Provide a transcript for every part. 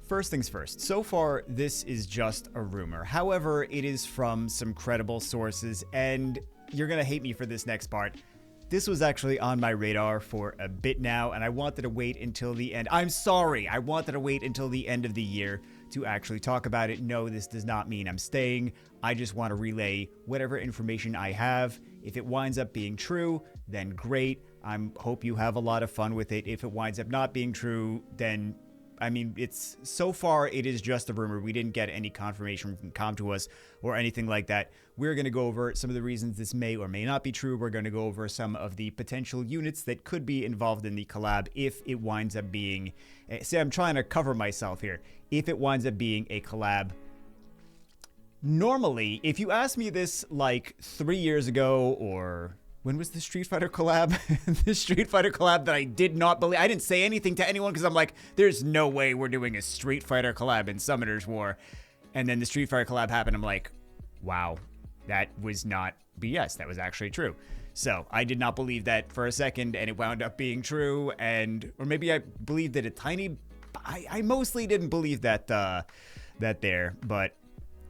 First things first, so far this is just a rumor. However, it is from some credible sources, and you're gonna hate me for this next part. This was actually on my radar for a bit now, and I wanted to wait until the end. I'm sorry, I wanted to wait until the end of the year to actually talk about it. No, this does not mean I'm staying. I just want to relay whatever information I have. If it winds up being true, then great. I hope you have a lot of fun with it. If it winds up not being true, then I mean, it's so far it is just a rumor. We didn't get any confirmation from Com2uS or anything like that. We're going to go over some of the reasons this may or may not be true. We're going to go over some of the potential units that could be involved in the collab if it winds up being, see, I'm trying to cover myself here. If it winds up being a collab. Normally, if you asked me this like 3 years ago, or when was the Street Fighter collab? The Street Fighter collab that I did not believe. I didn't say anything to anyone because I'm like, there's no way we're doing a Street Fighter collab in Summoner's War. And then the Street Fighter collab happened. I'm like, wow, that was not BS. That was actually true. So I did not believe that for a second, and it wound up being true. Or maybe I believed it a tiny. I mostly didn't believe that there, but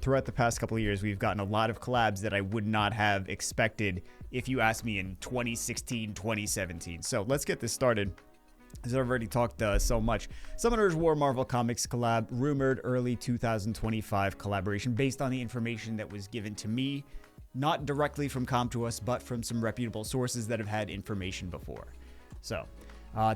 throughout the past couple of years, we've gotten a lot of collabs that I would not have expected if you asked me in 2016, 2017. So let's get this started. As I've already talked so much. Summoner's War Marvel Comics collab, rumored early 2025 collaboration based on the information that was given to me, not directly from Com2uS, but from some reputable sources that have had information before. So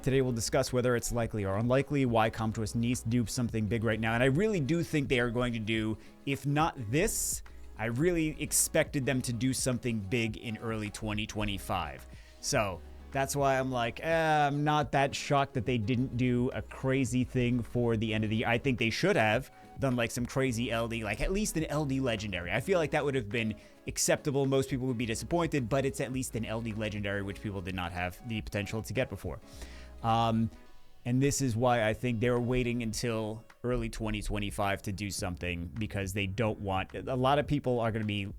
today we'll discuss whether it's likely or unlikely, why Com2uS needs to do something big right now. And I really do think they are going to do, if not this, I really expected them to do something big in early 2025. So that's why I'm like, I'm not that shocked that they didn't do a crazy thing for the end of the year. I think they should have done like some crazy LD, like at least an LD Legendary. I feel like that would have been acceptable. Most people would be disappointed, but it's at least an LD Legendary, which people did not have the potential to get before. And this is why I think they were waiting until early 2025 to do something, because they don't want, a lot of people are going to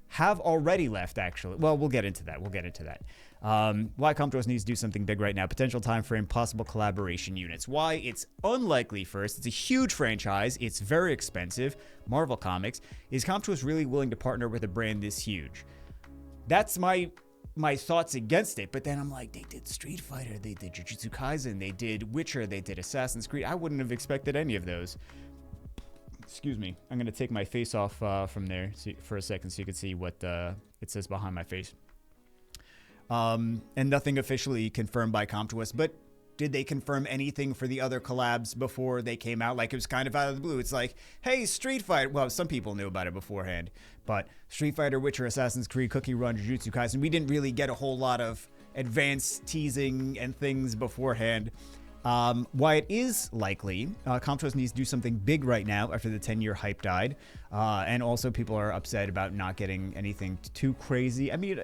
have already left, actually. Well, we'll get into that. Why Com2uS needs to do something big right now. Potential time frame, possible collaboration units. Why it's unlikely first. It's a huge franchise. It's very expensive. Marvel Comics. Is Com2uS really willing to partner with a brand this huge? That's my thoughts against it, but then I'm like, they did Street Fighter, they did Jujutsu Kaisen, they did Witcher, they did Assassin's Creed. I wouldn't have expected any of those. Excuse me. I'm going to take my face off from there for a second so you can see what it says behind my face. And nothing officially confirmed by Com2uS, but did they confirm anything for the other collabs before they came out? Like, it was kind of out of the blue. It's like, hey, Street Fighter. Well, some people knew about it beforehand, but Street Fighter, Witcher, Assassin's Creed, Cookie Run, Jujutsu Kaisen, we didn't really get a whole lot of advanced teasing and things beforehand. Why it is likely, Com2uS needs to do something big right now after the 10-year hype died. And also people are upset about not getting anything too crazy. I mean,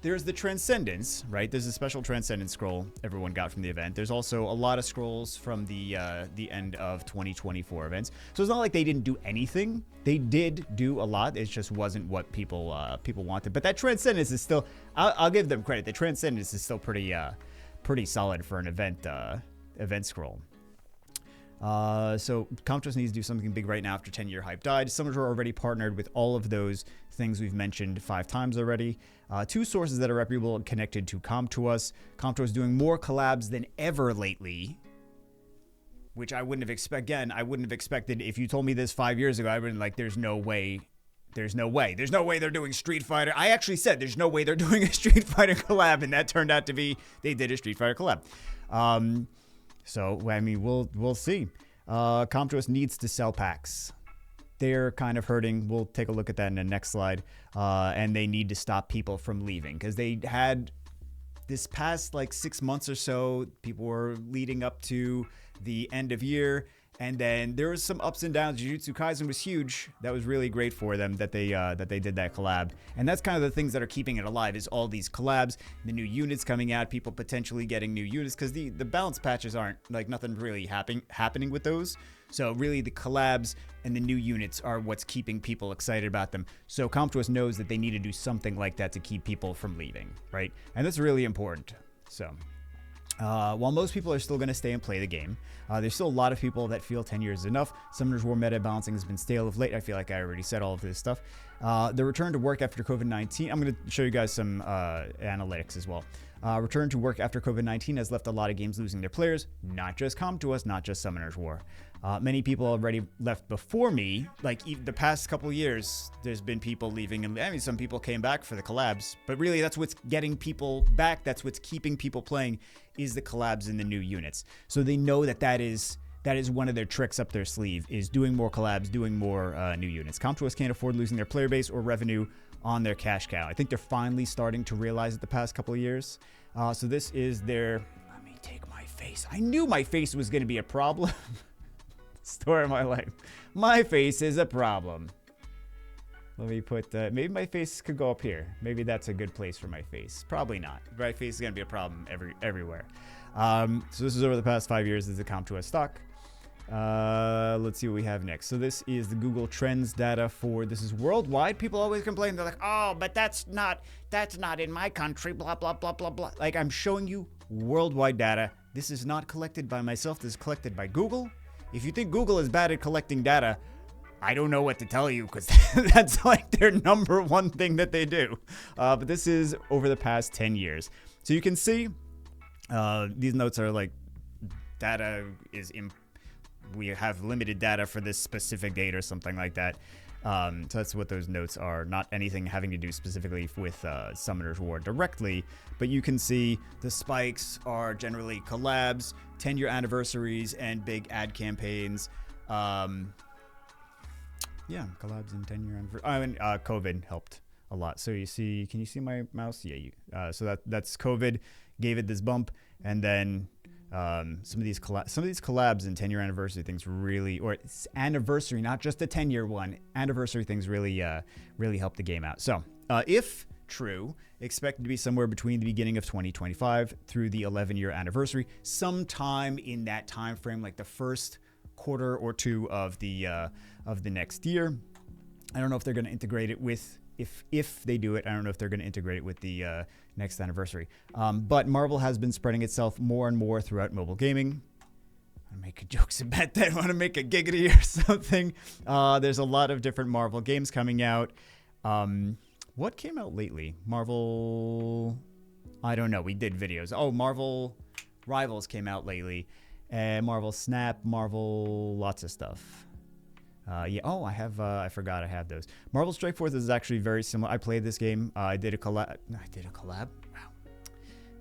there's the Transcendence, right? There's a special Transcendence scroll everyone got from the event. There's also a lot of scrolls from the end of 2024 events. So it's not like they didn't do anything. They did do a lot. It just wasn't what people wanted. But that Transcendence is still, I'll give them credit. The Transcendence is still pretty solid for an event scroll. So Com2uS needs to do something big right now after 10-year hype died. Summoners are already partnered with all of those things we've mentioned 5 times already. 2 sources that are reputable and connected to Com2uS. Com2uS doing more collabs than ever lately, which I wouldn't have expected. Again, I wouldn't have expected. If you told me this 5 years ago, I would have been like, there's no way they're doing Street Fighter. I actually said there's no way they're doing a Street Fighter collab, and that turned out to be they did a Street Fighter collab. So, I mean, we'll see. Com2uS needs to sell packs. They're kind of hurting. We'll take a look at that in the next slide. And they need to stop people from leaving, because they had this past like 6 months or so, people were leading up to the end of year. And then there was some ups and downs. Jujutsu Kaisen was huge. That was really great for them that they did that collab. And that's kind of the things that are keeping it alive, is all these collabs, the new units coming out, people potentially getting new units, because the balance patches aren't, like, nothing really happening with those. So really the collabs and the new units are what's keeping people excited about them. So Com2uS knows that they need to do something like that to keep people from leaving, right? And that's really important. So While most people are still going to stay and play the game, there's still a lot of people that feel 10 years is enough. Summoner's War meta balancing has been stale of late. I feel like I already said all of this stuff. The return to work after COVID-19. I'm going to show you guys some analytics as well. Return to work after COVID-19 has left a lot of games losing their players. Not just Come To Us, not just Summoner's War. Many people already left before me. Like the past couple years, there's been people leaving. And I mean, some people came back for the collabs. But really, that's what's getting people back. That's what's keeping people playing, is the collabs and the new units. So they know that is one of their tricks up their sleeve, is doing more collabs, doing more new units. Come To Us can't afford losing their player base or revenue on their cash cow. I think they're finally starting to realize it the past couple of years. So this is their... Let me take my face. I knew my face was going to be a problem. Story of my life. My face is a problem. Let me put... maybe my face could go up here. Maybe that's a good place for my face. Probably not. My face is going to be a problem everywhere. So this is over the past 5 years. This is the Come To Us stock. Let's see what we have next. So this is the Google Trends data for, this is worldwide. People always complain. They're like, oh, but that's not in my country, blah, blah, blah, blah, blah. Like, I'm showing you worldwide data. This is not collected by myself. This is collected by Google. If you think Google is bad at collecting data, I don't know what to tell you, because that's like their number one thing that they do. But this is over the past 10 years. So you can see these notes are like, data is we have limited data for this specific date or something like that. So that's what those notes are. Not anything having to do specifically with Summoner's War directly, but you can see the spikes are generally collabs, 10-year anniversaries, and big ad campaigns. Yeah, collabs and 10-year anniversary. I mean, COVID helped a lot. So you see, can you see my mouse? Yeah, so that's COVID gave it this bump, and then some of these collabs and 10-year anniversary things really, or it's anniversary, not just a 10-year one, anniversary things really help the game out. So if true, expected to be somewhere between the beginning of 2025 through the 11-year anniversary, sometime in that time frame, like the first quarter or two of the next year. I don't know if they're going to integrate it with, if they do it, I don't know if they're going to integrate it with the next anniversary. But Marvel has been spreading itself more and more throughout mobile gaming. I make jokes about that. I want to make a giggity or something. There's a lot of different Marvel games coming out. What came out lately? Marvel... I don't know. We did videos. Oh, Marvel Rivals came out lately. Marvel Snap, Marvel... lots of stuff. Yeah. Oh, I have. I forgot I have those. Marvel Strike Force is actually very similar. I played this game. I did a collab. Wow.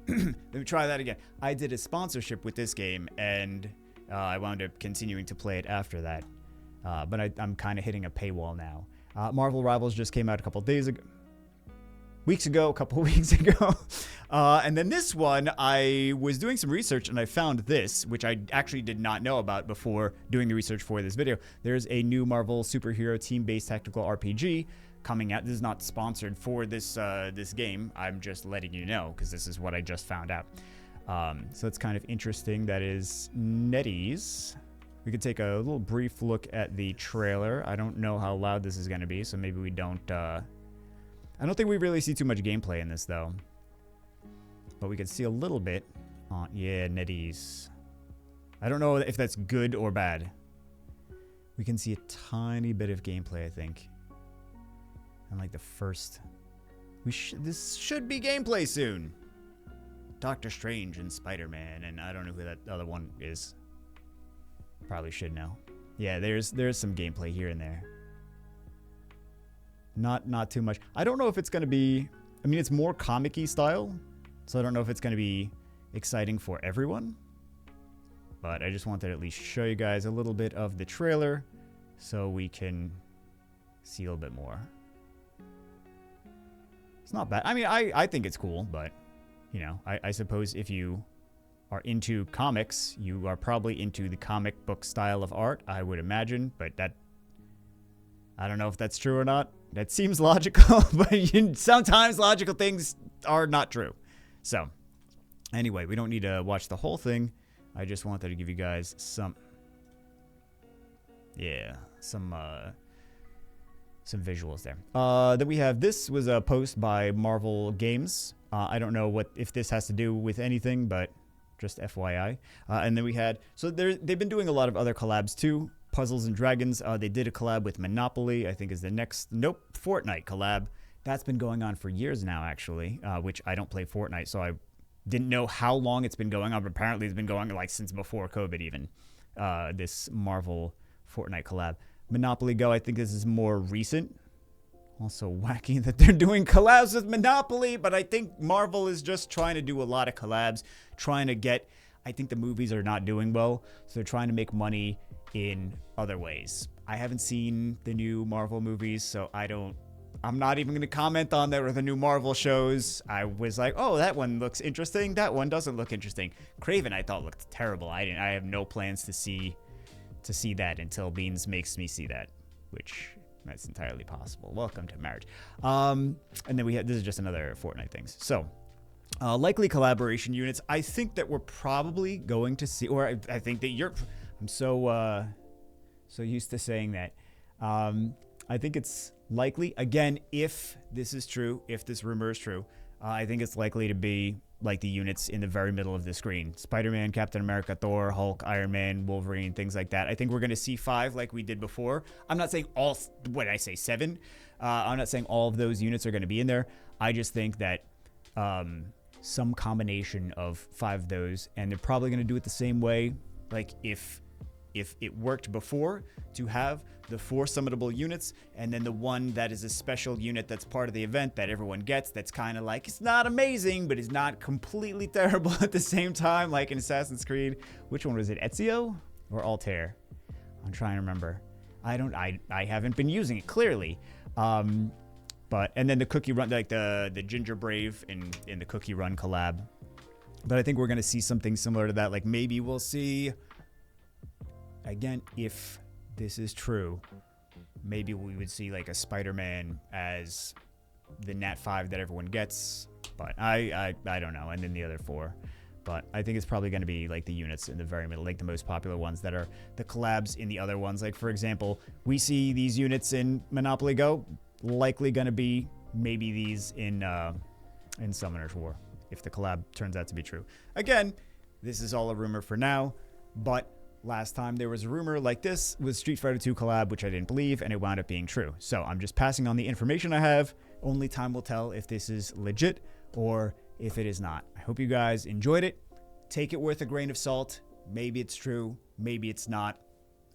Let me try that again. I did a sponsorship with this game, and I wound up continuing to play it after that. But I'm kind of hitting a paywall now. Marvel Rivals just came out a couple weeks ago. And then this one, I was doing some research and I found this, which I actually did not know about before doing the research for this video. There's a new Marvel superhero team-based tactical RPG coming out. This is not sponsored for this game. I'm just letting you know because this is what I just found out. So it's kind of interesting. That is NetEase. We could take a little brief look at the trailer. I don't know how loud this is going to be, so maybe we don't... I don't think we really see too much gameplay in this, though. But we can see a little bit on... Yeah, NetEase. I don't know if that's good or bad. We can see a tiny bit of gameplay, I think. And like the first... This should be gameplay soon. Doctor Strange and Spider-Man, and I don't know who that other one is. Probably should know. Yeah, there's some gameplay here and there. Not too much. I don't know if it's going to be... I mean, it's more comic-y style, so I don't know if it's going to be exciting for everyone. But I just wanted to at least show you guys a little bit of the trailer so we can see a little bit more. It's not bad. I mean, I think it's cool, but, you know, I suppose if you are into comics, you are probably into the comic book style of art, I would imagine, but that... I don't know if that's true or not. That seems logical, but sometimes logical things are not true. So, anyway, we don't need to watch the whole thing. I just wanted to give you guys some... Yeah, some visuals there. Then we have... This was a post by Marvel Games. I don't know if this has to do with anything, but just FYI. And then we had, so they've been doing a lot of other collabs too. Puzzles and Dragons, they did a collab with Monopoly, I think is the next, Fortnite collab. That's been going on for years now, actually, which I don't play Fortnite, so I didn't know how long it's been going on, but apparently it's been going on like since before COVID even, this Marvel Fortnite collab. Monopoly Go, I think this is more recent. Also wacky that they're doing collabs with Monopoly, but I think Marvel is just trying to do a lot of collabs, trying to get, I think the movies are not doing well, so they're trying to make money in other ways. I haven't seen the new Marvel movies, so I'm not even going to comment on that or the new Marvel shows. I was like, oh, that one looks interesting. That one doesn't look interesting. Craven, I thought looked terrible. I have no plans to see that until Beans makes me see that, which that's entirely possible. Welcome to marriage. And then this is just another Fortnite things. So, likely collaboration units. I think that we're probably going to see, or I think that I'm so used to saying that. I think it's likely, again, if this is true, if this rumor is true, I think it's likely to be like the units in the very middle of the screen. Spider-Man, Captain America, Thor, Hulk, Iron Man, Wolverine, things like that. I think we're going to see 5 like we did before. I'm not saying all, what did I say, 7? I'm not saying all of those units are going to be in there. I just think that some combination of 5 of those, and they're probably going to do it the same way. Like if it worked before to have the 4 summonable units and then the one that is a special unit that's part of the event that everyone gets, that's kind of like, it's not amazing, but it's not completely terrible at the same time, like in Assassin's Creed. Which one was it, Ezio or Altair? I'm trying to remember. I haven't been using it, clearly. And then the Cookie Run, like the Ginger Brave in the Cookie Run collab. But I think we're going to see something similar to that. Like maybe we'll see, again, if this is true, maybe we would see like a Spider-Man as the Nat 5 that everyone gets, but I don't know, and then the other 4. But I think it's probably going to be like the units in the very middle, like the most popular ones that are the collabs in the other ones. Like, for example, we see these units in Monopoly Go, likely going to be maybe these in Summoner's War, if the collab turns out to be true. Again, this is all a rumor for now, but last time there was a rumor like this with Street Fighter 2 collab, which I didn't believe, and it wound up being true. So I'm just passing on the information I have. Only time will tell if this is legit or if it is not. I hope you guys enjoyed it. Take it with a grain of salt. Maybe it's true. Maybe it's not.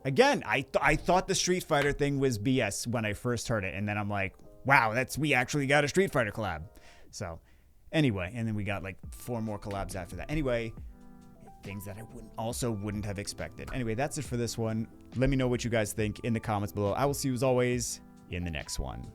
Again, I thought the Street Fighter thing was BS when I first heard it. And then I'm like, wow, we actually got a Street Fighter collab. So anyway, and then we got like 4 more collabs after that. Anyway, things that I wouldn't have expected. Anyway, that's it for this one. Let me know what you guys think in the comments below. I will see you as always in the next one.